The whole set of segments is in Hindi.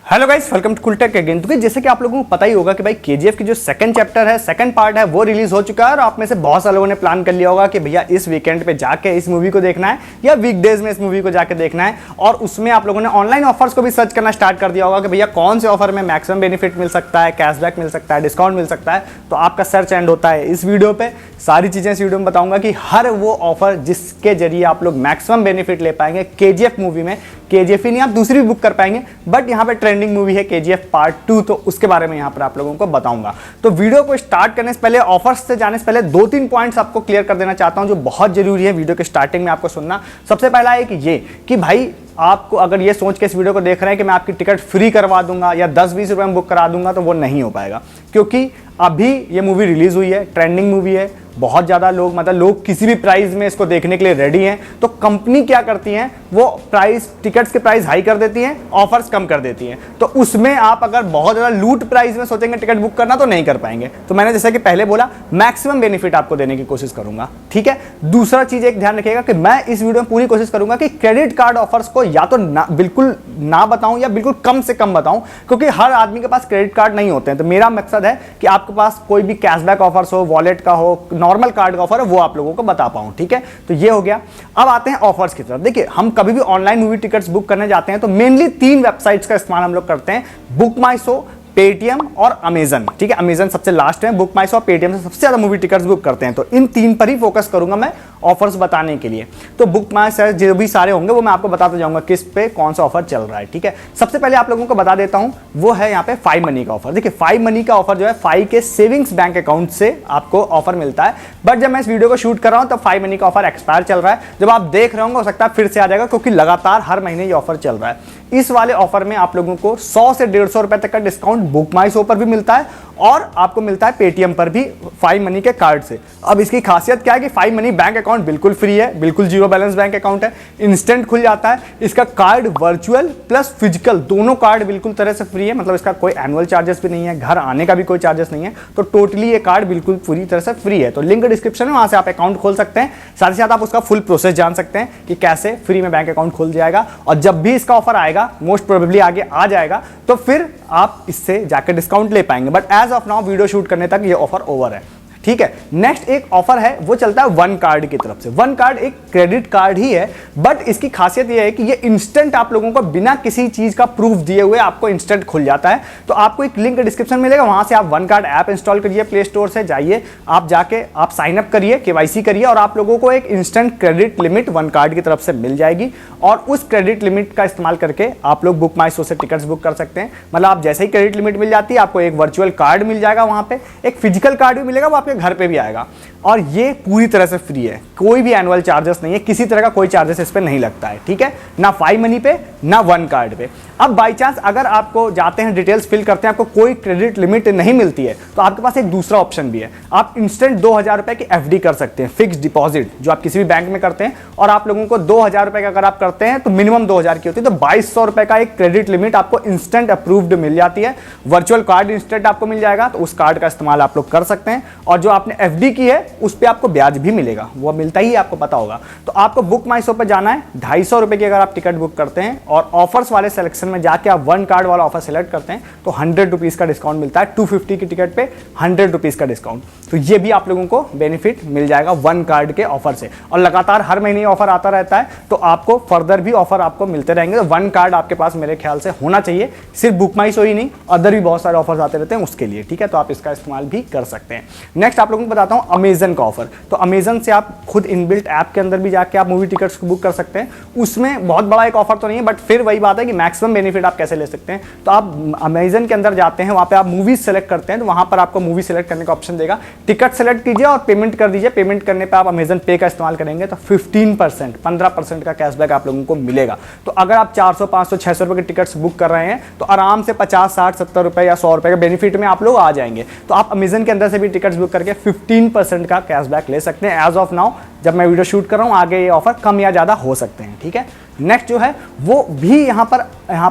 Hello guys, welcome to CoolTech again. तो जैसे कि आप लोगों को पता ही होगा कि भाई केजीएफ की जो सेकंड चैप्टर है, सेकंड पार्ट है, वो रिलीज हो चुका है। और आप में से बहुत सारे लोगों ने प्लान कर लिया होगा कि भैया इस वीकेंड पे जाके इस मूवी को देखना है या वीकडेज में इस मूवी को जाके देखना है। और उसमें आप लोगों ने ऑनलाइन ऑफर्स को भी सर्च करना स्टार्ट कर दिया होगा कि भैया कौन से ऑफर में मैक्सिमम बेनिफिट मिल सकता है, कैशबैक मिल सकता है, डिस्काउंट मिल सकता है। तो आपका सर्च एंड होता है इस वीडियो पे। सारी चीजें इस वीडियो में बताऊंगा कि हर वो ऑफर जिसके जरिए आप लोग मैक्सिमम बेनिफिट ले पाएंगे केजीएफ मूवी में। केजीएफ ही नहीं, आप दूसरी भी बुक कर पाएंगे, बट यहाँ पे ट्रेंडिंग मूवी है केजीएफ पार्ट 2, तो उसके बारे में यहाँ पर आप लोगों को बताऊंगा। तो वीडियो को स्टार्ट करने से पहले, ऑफर्स से जाने से पहले 2-3 पॉइंट्स आपको क्लियर कर देना चाहता हूँ जो बहुत जरूरी है वीडियो के स्टार्टिंग में आपको सुनना। सबसे पहला है कि ये कि भाई आपको अगर ये सोच के इस वीडियो को देख रहे हैं कि मैं आपकी टिकट फ्री करवा दूंगा या 10-20 रुपए में बुक करा दूंगा, तो वो नहीं हो पाएगा। क्योंकि अभी ये मूवी रिलीज हुई है, ट्रेंडिंग मूवी है, बहुत ज़्यादा लोग लोग किसी भी प्राइस में इसको देखने के लिए रेडी हैं। तो कंपनी क्या करती हैं, वो प्राइस, टिकट्स के प्राइस हाई कर देती हैं, ऑफर्स कम कर देती हैं। तो उसमें आप अगर बहुत ज़्यादा लूट प्राइस में सोचेंगे टिकट बुक करना, तो नहीं कर पाएंगे। तो मैंने जैसा कि पहले बोला, मैक्सिमम बेनिफिट आपको देने की कोशिश करूंगा, ठीक है। दूसरा चीज़ एक ध्यान रखिएगा कि मैं इस वीडियो में पूरी कोशिश करूंगा कि क्रेडिट कार्ड ऑफर्स को या तो बिल्कुल ना बताऊं या बिल्कुल कम से कम बताऊं, क्योंकि हर आदमी के पास क्रेडिट कार्ड नहीं होते हैं। तो मेरा मकसद है कि आपके पास कोई भी कैशबैक ऑफर्स हो, वॉलेट का हो, नॉर्मल कार्ड का ऑफर है, वो आप लोगों को बता पाऊं, ठीक है। तो ये हो गया। अब आते हैं ऑफर्स की तरफ। देखिए, हम कभी भी ऑनलाइन मूवी टिकट्स बुक करने जाते हैं तो मेनली 3 वेबसाइट्स का इस्तेमाल हम लोग करते हैं, बुक माई शो, पेटीएम और अमेजन, ठीक है। अमेजन सबसे लास्ट है, बुक माई शो और पेटीएम से सबसे ज्यादा मूवी टिकट्स बुक करते हैं। तो इन 3 पर ही फोकस करूंगा मैं ऑफर्स बताने के लिए। तो बुक माई शो जो भी सारे होंगे वो मैं आपको बताता जाऊंगा किस पे कौन सा ऑफर चल रहा है, ठीक है। सबसे पहले आप लोगों को बता देता हूं, वो है यहाँ पे 5 मनी का ऑफर। देखिए, 5 मनी का ऑफर जो है 5 के सेविंग्स बैंक अकाउंट से आपको ऑफर मिलता है। बट जब मैं इस वीडियो को शूट कर रहा हूं तब 5 मनी का ऑफर एक्सपायर चल रहा है। जब आप देख रहे होंगे हो सकता है फिर से आ जाएगा, क्योंकि लगातार हर महीने ये ऑफर चल रहा है। इस वाले ऑफर में आप लोगों को 100 से 150 रुपए तक का डिस्काउंट बुक माई शो पर भी मिलता है और आपको मिलता है पेटीएम पर भी 5 मनी के कार्ड से। अब इसकी खासियत क्या है कि 5 मनी बैंक अकाउंट बिल्कुल फ्री है, बिल्कुल जीरो बैलेंस बैंक अकाउंट है, इंस्टेंट खुल जाता है। इसका कार्ड वर्चुअल प्लस फिजिकल दोनों कार्ड बिल्कुल तरह से फ्री है, मतलब इसका कोई एनुअल चार्जेस भी नहीं है, घर आने का भी कोई चार्जेस नहीं है। तो टोटली ये कार्ड बिल्कुल पूरी तरह से फ्री है। तो लिंक डिस्क्रिप्शन में, वहां से आप अकाउंट खोल सकते हैं। साथ ही साथ आप उसका फुल प्रोसेस जान सकते हैं कि कैसे फ्री में बैंक अकाउंट खुल जाएगा। और जब भी इसका ऑफर आएगा, मोस्ट प्रोबेबली आगे आ जाएगा, तो फिर आप इससे जाकर डिस्काउंट ले पाएंगे। But as of now video shoot करने तक ये ऑफर ओवर है, ठीक है। नेक्स्ट एक ऑफर है, वो चलता है वन कार्ड की तरफ से। वन कार्ड एक क्रेडिट कार्ड ही है, बट इसकी खासियत ये है कि ये इंस्टेंट आप लोगों को बिना किसी चीज का प्रूफ दिए हुए आपको इंस्टेंट खुल जाता है। तो आपको एक लिंक डिस्क्रिप्शन मिलेगा, वहां से आप वन कार्ड ऐप इंस्टॉल करिए, प्ले स्टोर से जाइए, आप जाके आप साइन अप करिए, केवाईसी करिए, और आप लोगों को एक instant credit limit one card की तरफ से मिल जाएगी। और उस क्रेडिट लिमिट का इस्तेमाल करके आप लोग बुक माई शो से टिकट्स बुक कर सकते हैं। मतलब आप जैसे ही क्रेडिट लिमिट मिल जाती है, आपको एक वर्चुअल कार्ड मिल जाएगा, वहां पे एक फिजिकल कार्ड भी मिलेगा, वो आपके घर पे भी आएगा। और ये पूरी तरह से फ्री है, कोई भी एनुअल चार्जेस नहीं है, किसी तरह का कोई चार्जेस इस पे नहीं लगता है, ठीक है, ना 5 मनी पे ना वन कार्ड पे। अब बाई चांस अगर आपको जाते हैं, डिटेल्स फिल करते हैं, आपको कोई क्रेडिट लिमिट नहीं मिलती है, तो आपके पास एक दूसरा ऑप्शन भी है। आप इंस्टेंट 2000 रुपए की एफडी कर सकते हैं, फिक्स डिपॉजिट, जो आप किसी भी बैंक में करते हैं। और आप लोगों को 2000 रुपए का अगर आप करते हैं तो मिनिमम 2000 की होती है, तो 2200 रुपए का एक क्रेडिट लिमिट आपको इंस्टेंट अप्रूव्ड मिल जाती है। वर्चुअल कार्ड इंस्टेंट आपको मिल जाएगा, तो उस कार्ड का इस्तेमाल आप लोग कर सकते हैं। और जो आपने एफडी की है उस पर आपको ब्याज भी मिलेगा, वो मिलता ही आपको पता होगा। तो आपको बुक माई शो पर जाना है, 250 रुपए की अगर आप टिकट बुक करते हैं और ऑफर्स वाले सिलेक्शन में जाके आप वन कार्ड वाला ऑफर सेलेक्ट करते हैं, तो 100 रुपीज का डिस्काउंट मिलता है। 250 की टिकट पे 100 रुपीज का डिस्काउंट। तो ये भी आप लोगों को बेनिफिट मिल जाएगा वन कार्ड के ऑफर से। और लगातार हर महीने ऑफर आता रहता है, तो आपको फर्दर भी ऑफर आपको मिलते रहेंगे। तो वन कार्ड आपके पास मेरे ख्याल से होना चाहिए, सिर्फ बुक माई शो ही नहीं, अदर भी बहुत सारे ऑफर्स आते रहते हैं उसके लिए, ठीक है। तो आप इसका इस्तेमाल भी कर सकते हैं। नेक्स्ट आप लोगों को बताता हूं अमेजन का ऑफर। तो अमेजन से आप खुद इनबिल्ट ऐप के अंदर भी जाके आप मूवी टिकट्स को बुक कर सकते हैं। उसमें बहुत बड़ा एक ऑफर तो नहीं है, बट फिर वही बात है कि मैक्सिमम बेनिफिट आप कैसे ले सकते हैं। तो आप अमेजन के अंदर जाते हैं, वहां पे आप मूवीज सेलेक्ट करते हैं, तो वहां पर आपको मूवी सेलेक्ट करने का ऑप्शन देगा। टिकट सेलेक्ट कीजिए और पेमेंट कर दीजिए। पेमेंट करने पे आप अमेजन पे का इस्तेमाल करेंगे तो 15% का कैशबैक आप लोगों को मिलेगा। तो अगर आप 400, 500, 600 रुपए की टिकट्स बुक कर रहे हैं, तो आराम से 50, 60, 70 रुपए या 100 रुपए के बेनिफिट में आप लोग आ जाएंगे। तो आप अमेजन के अंदर से भी टिकट्स बुक करके 15% का कैशबैक ले सकते हैं। एज ऑफ नाउ जब मैं वीडियो शूट कर रहा हूँ आगे ये ऑफर कम या ज़्यादा हो सकते हैं, ठीक है। नेक्स्ट जो है वो भी यहाँ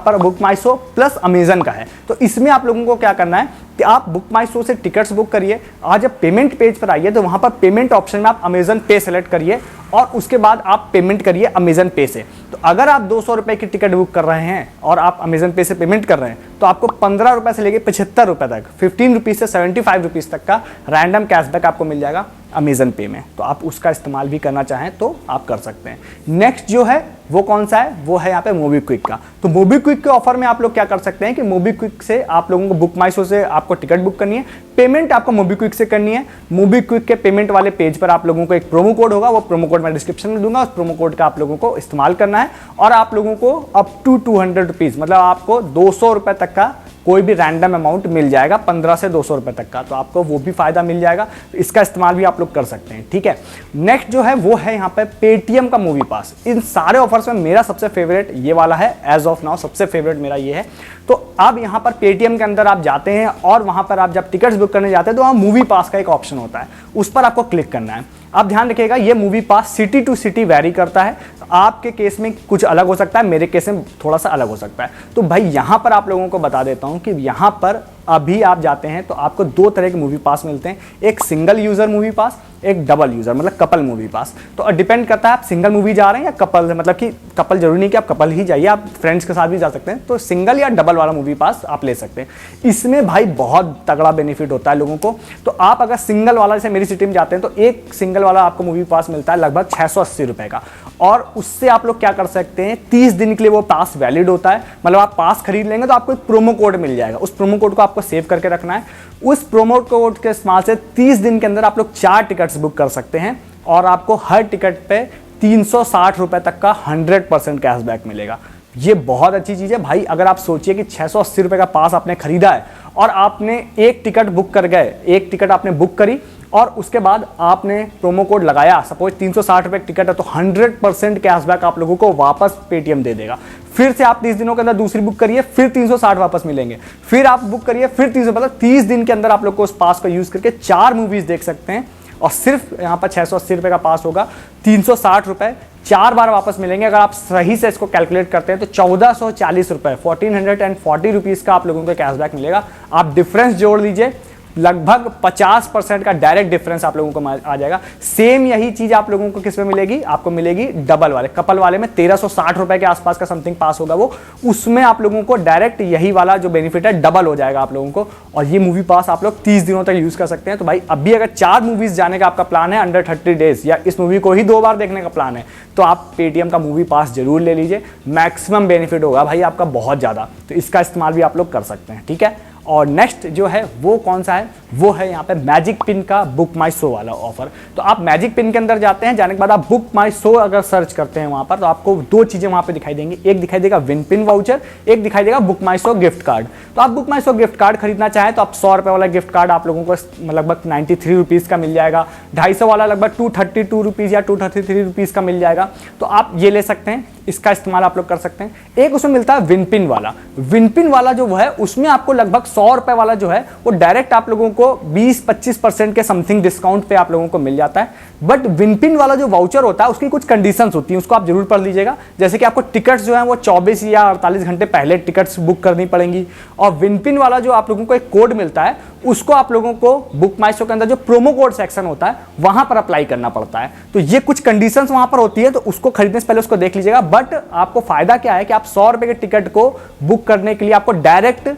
पर बुक माई शो प्लस अमेजन का है। तो इसमें आप लोगों को क्या करना है कि आप बुक माई शो से टिकट्स बुक करिए, आज जब पेमेंट पेज पर आइए तो वहाँ पर पेमेंट ऑप्शन में आप अमेजन पे सेलेक्ट करिए और उसके बाद आप पेमेंट करिए अमेजन पे से। तो अगर आप 200 रुपये की टिकट बुक कर रहे हैं और आप अमेजन पे से पेमेंट कर रहे हैं तो आपको 15 रुपये से लेकर 75 रुपये तक, 15 रुपीज़ से 75 रुपीज़ तक का रैंडम कैशबैक आपको मिल जाएगा अमेजन पे में। तो आप उसका इस्तेमाल भी करना चाहें तो आप कर सकते हैं। नेक्स्ट जो है वो कौन सा है, वो है यहाँ पे मोबीक्विक का। तो मोबीक्विक के ऑफर में आप लोग क्या कर सकते हैं कि मोबीक्विक से आप लोगों को बुक माई शो से आपको टिकट बुक करनी है, पेमेंट आपको मोबीक्विक से करनी है। मोबीक्विक के पेमेंट वाले पेज पर आप लोगों को एक प्रोमो कोड होगा, वो प्रोमो कोड मैं डिस्क्रिप्शन में दूंगा, उस प्रोमो कोड का आप लोगों को इस्तेमाल करना है और आप लोगों को अप टू 200 रुपीज़, मतलब आपको 200 रुपये तक का कोई भी रैंडम अमाउंट मिल जाएगा, 15 से 200 रुपये तक का। तो आपको वो भी फायदा मिल जाएगा, तो इसका इस्तेमाल भी आप लोग कर सकते हैं, ठीक है। नेक्स्ट जो है वो है यहाँ पे पेटीएम का मूवी पास। इन सारे ऑफर्स में मेरा सबसे फेवरेट ये वाला है, एज ऑफ नाउ सबसे फेवरेट मेरा ये है। तो अब यहाँ पर पेटीएम के अंदर आप जाते हैं और वहाँ पर आप जब टिकट्स बुक करने जाते हैं तो वहाँ मूवी पास का एक ऑप्शन होता है, उस पर आपको क्लिक करना है। आप ध्यान रखिएगा ये movie pass city to city vary करता है, तो आपके केस में कुछ अलग हो सकता है, मेरे केस में थोड़ा सा अलग हो सकता है। तो भाई यहाँ पर आप लोगों को बता देता हूँ कि यहाँ पर अभी आप जाते हैं तो आपको 2 तरह के मूवी पास मिलते हैं, एक सिंगल यूजर मूवी पास, एक डबल यूजर मतलब कपल मूवी पास। तो डिपेंड करता है आप सिंगल मूवी जा रहे हैं या कपल, मतलब कि कपल जरूरी नहीं कि आप कपल ही जाइए, आप फ्रेंड्स के साथ भी जा सकते हैं। तो सिंगल या डबल वाला मूवी पास आप ले सकते हैं। इसमें भाई बहुत तगड़ा बेनिफिट होता है लोगों को। तो आप अगर सिंगल वाला जैसे मेरी सिटी में जाते हैं तो एक सिंगल वाला आपको मूवी पास मिलता है लगभग 680 रुपये का, और उससे आप लोग क्या कर सकते हैं 30 दिन के लिए वो पास वैलिड होता है। मतलब आप पास खरीद लेंगे तो आपको एक प्रोमो कोड मिल जाएगा, उस प्रोमो कोड को आपको सेव करके रखना है। उस प्रोमो कोड के इस्तेमाल से 30 दिन के अंदर आप लोग 4 टिकट्स बुक कर सकते हैं और आपको हर टिकट पे 360 रुपये तक का 100% कैशबैक मिलेगा। ये बहुत अच्छी चीज़ है भाई। अगर आप सोचिए कि 680 रुपये का पास आपने खरीदा है और आपने एक टिकट बुक कर गए, एक टिकट आपने बुक करी और उसके बाद आपने प्रोमो कोड लगाया, सपोज 360 रुपये टिकट है, तो 100% कैशबैक आप लोगों को वापस पेटीएम दे देगा। फिर से आप 30 दिनों के अंदर दूसरी बुक करिए, फिर 360 वापस मिलेंगे, फिर आप बुक करिए, फिर 300, मतलब 30 दिन के अंदर आप लोग को उस पास को यूज करके 4 मूवीज देख सकते हैं। और सिर्फ यहाँ पर 680 रुपये का पास होगा, 360 रुपये 4 बार वापस मिलेंगे। अगर आप सही से इसको कैलकुलेट करते हैं तो 1440 रुपये, 1440 रुपीज़ का आप लोगों को कैशबैक मिलेगा। आप डिफरेंस जोड़ लीजिए, लगभग 50% का डायरेक्ट डिफरेंस आप लोगों को आ जाएगा। सेम यही चीज आप लोगों को किस में मिलेगी, आपको मिलेगी डबल वाले, कपल वाले में 1360 रुपए के आसपास का समथिंग पास होगा वो, उसमें आप लोगों को डायरेक्ट यही वाला जो बेनिफिट है डबल हो जाएगा आप लोगों को। और ये मूवी पास आप लोग 30 दिनों तक यूज कर सकते हैं। तो भाई अभी अगर 4 मूवीज जाने का आपका प्लान है अंडर 30 डेज, या इस मूवी को ही 2 बार देखने का प्लान है, तो आप पेटीएम का मूवी पास जरूर ले लीजिए। मैक्सिमम बेनिफिट होगा भाई आपका बहुत ज्यादा, तो इसका इस्तेमाल भी आप लोग कर सकते हैं, ठीक है। और नेक्स्ट जो है वो कौन सा है, वो है यहाँ पे मैजिक पिन का बुक माई शो वाला ऑफर। तो आप मैजिक पिन के अंदर जाते हैं, जाने के बाद आप बुक माई शो अगर सर्च करते हैं वहाँ पर, तो आपको 2 चीज़ें वहाँ पे दिखाई देंगी। एक दिखाई देगा विन पिन वाउचर, एक दिखाई देगा बुक माई शो गिफ्ट कार्ड। तो आप बुक माई शो गिफ्ट कार्ड खरीदना चाहें तो आप 100 रुपये वाला गिफ्ट कार्ड आप लोगों को लगभग 93 रुपीज़ का मिल जाएगा, 250 वाला लगभग 232 रुपीज़ या 233 रुपीज़ का मिल जाएगा। तो आप ये ले सकते हैं, इसका इस्तेमाल आप लोग कर सकते हैं। एक उसमें मिलता है विनपिन वाला। विनपिन वाला जो है उसमें आपको लगभग 100 रुपए वाला जो है वो डायरेक्ट आप लोगों को 20-25% के समथिंग डिस्काउंट पे आप लोगों को मिल जाता है। बट विनपिन वाला जो वाउचर होता है उसकी कुछ कंडीशंस होती हैं, उसको आप जरूर पढ़ लीजिएगा। जैसे कि आपको टिकट्स जो है वो 24 या 48 घंटे पहले टिकट्स बुक करनी पड़ेंगी। और विनपिन वाला जो आप लोगों को एक कोड मिलता है उसको आप लोगों को बुक माई शो के अंदर जो प्रोमो कोड सेक्शन होता है वहां पर अप्लाई करना पड़ता है। तो ये कुछ कंडीशंस वहां पर होती है, तो उसको खरीदने से पहले उसको देख लीजिएगा। बट आपको फायदा क्या है कि आप 100 रुपए के टिकट को बुक करने के लिए आपको डायरेक्ट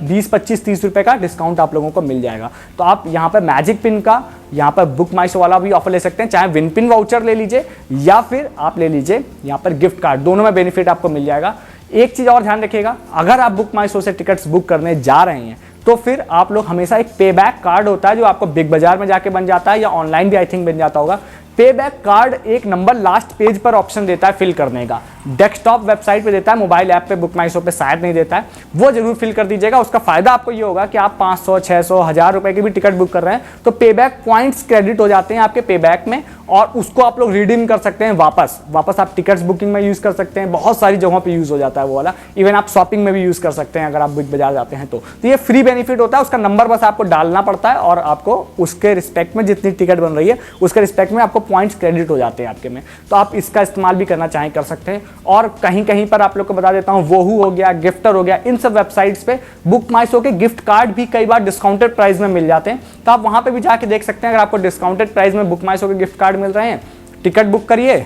20, 25, 30 रुपए का डिस्काउंट आप लोगों को मिल जाएगा। तो आप यहाँ पर मैजिक पिन का, यहाँ पर बुक माई शो वाला भी ऑफर ले सकते हैं, चाहे विन पिन वाउचर ले लीजिए या फिर आप ले लीजिए यहाँ पर गिफ्ट कार्ड, दोनों में बेनिफिट आपको मिल जाएगा। एक चीज और ध्यान रखिएगा, अगर आप बुक माई शो से टिकट्स बुक करने जा रहे हैं तो फिर आप लोग हमेशा एक पे बैक कार्ड होता है जो आपको बिग बाजार में जाके बन जाता है या ऑनलाइन भी आई थिंक बन जाता होगा। पे बैक कार्ड एक नंबर लास्ट पेज पर ऑप्शन देता है फिल करने का, डेस्कटॉप वेबसाइट पे देता है, मोबाइल ऐप पे बुक माई शो पे शायद नहीं देता है, वो जरूर फिल कर दीजिएगा। उसका फायदा आपको ये होगा कि आप 500, 600, 1000 रुपए की भी टिकट बुक कर रहे हैं तो पे बैक पॉइंट्स क्रेडिट हो जाते हैं आपके पे बैक में, और उसको आप लोग रिडीम कर सकते हैं वापस आप टिकट्स बुकिंग में यूज कर सकते हैं, बहुत सारी जगहों पे यूज हो जाता है वो वाला। इवन आप शॉपिंग में भी यूज कर सकते हैं अगर आप बिग बाजार जाते हैं तो ये फ्री बेनिफिट होता है। उसका नंबर बस आपको डालना पड़ता है और आपको उसके रिस्पेक्ट में जितनी टिकट बन रही है उसके रिस्पेक्ट में आपको पॉइंट्स क्रेडिट हो जाते हैं आपके में। तो आप इसका इस्तेमाल भी करना चाहें कर सकते हैं। और कहीं कहीं पर आप लोग को बता देता हूँ, वोहू हो गया, गिफ्टर हो गया, इन सब वेबसाइट्स पे बुक माई शो के गिफ्ट कार्ड भी कई बार डिस्काउंटेड प्राइस में मिल जाते हैं। तो आप वहाँ पे भी जाके देख सकते हैं। अगर आपको डिस्काउंटेड प्राइस में बुक माई शो के गिफ्ट कार्ड मिल रहे हैं, टिकट बुक करिए,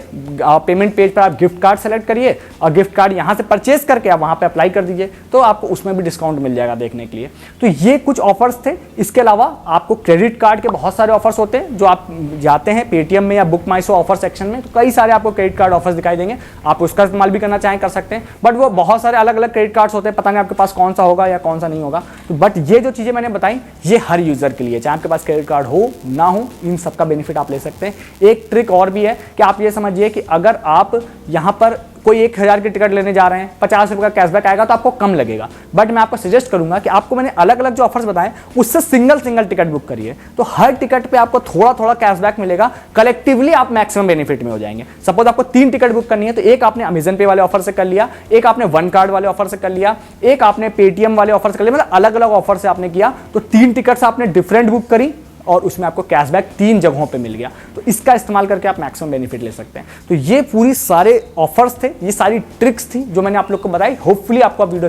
पेमेंट पेज पर आप गिफ्ट कार्ड सेलेक्ट करिए और गिफ्ट कार्ड यहाँ से परचेज करके आप वहाँ पे अप्लाई कर दीजिए, तो आपको उसमें भी डिस्काउंट मिल जाएगा देखने के लिए। तो ये कुछ ऑफर्स थे। इसके अलावा आपको क्रेडिट कार्ड के बहुत सारे ऑफर्स होते हैं, जो आप जाते हैं पेटीएम में या बुक माई शो ऑफर सेक्शन में, तो कई सारे आपको क्रेडिट कार्ड ऑफर्स दिखाई देंगे। आप उसका इस्तेमाल भी करना चाहें कर सकते हैं, बट वो बहुत सारे अलग अलग क्रेडिट कार्ड्स होते हैं, पता नहीं आपके पास कौन सा होगा या कौन सा नहीं होगा। तो बट ये जो चीज़ें मैंने बताई, ये हर यूज़र के लिए, चाहे आपके पास क्रेडिट कार्ड हो ना हो, इन सबका बेनिफिट आप ले सकते हैं। एक ट्रिक और भी है कि आप ये समझिए कि अगर आप यहाँ पर कोई 1000 की टिकट लेने जा रहे हैं, 50 रुपये का कैशबैक आएगा तो आपको कम लगेगा। बट मैं आपको सजेस्ट करूंगा कि आपको मैंने अलग अलग जो ऑफर्स बताए उससे सिंगल टिकट बुक करिए, तो हर टिकट पे आपको थोड़ा थोड़ा कैशबैक मिलेगा। कलेक्टिवली आप मैक्सिमम बेनिफिट में हो जाएंगे। सपोज आपको 3 टिकट बुक करनी है, तो एक आपने अमेजन पे वाले ऑफर से कर लिया, एक आपने वन कार्ड वाले ऑफर से कर लिया, एक आपने पेटीएम वाले ऑफर से कर लिया, मतलब अलग अलग ऑफर से आपने किया, तो 3 टिकट्स आपने डिफरेंट बुक करी और उसमें आपको कैशबैक 3 जगहों पे मिल गया। तो इसका इस्तेमाल करके आप मैक्सिमम बेनिफिट ले सकते हैं। तो ये पूरी सारे ऑफर्स थे, ये सारी ट्रिक्स थी जो मैंने आप लोग को बताई। होपफुली आपको वीडियो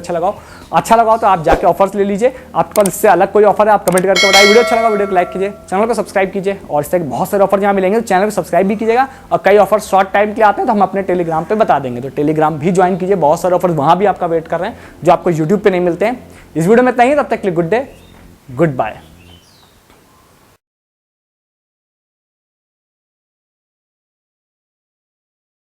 अच्छा लगा तो आप जाके ऑफर्स ले लीजिए। आपके पास इससे अलग कोई ऑफर है आप कमेंट करके बताइए। वीडियो अच्छा लगा, वीडियो को लाइक कीजिए, चैनल को सब्सक्राइब कीजिए, और इस तरह के बहुत सारे ऑफर जहाँ मिलेंगे तो चैनल को सब्सक्राइब भी कीजिएगा। और कई ऑफर शॉर्ट टाइम के लिए आते हैं तो हम अपने टेलीग्राम पे बता देंगे, तो टेलीग्राम भी ज्वाइन कीजिए। बहुत सारे ऑफर वहाँ भी आपका वेट कर रहे हैं जो आपको यूट्यूब पर नहीं मिलते हैं। इस वीडियो में इतना ही, तब तक के लिए गुड डे, गुड बाय।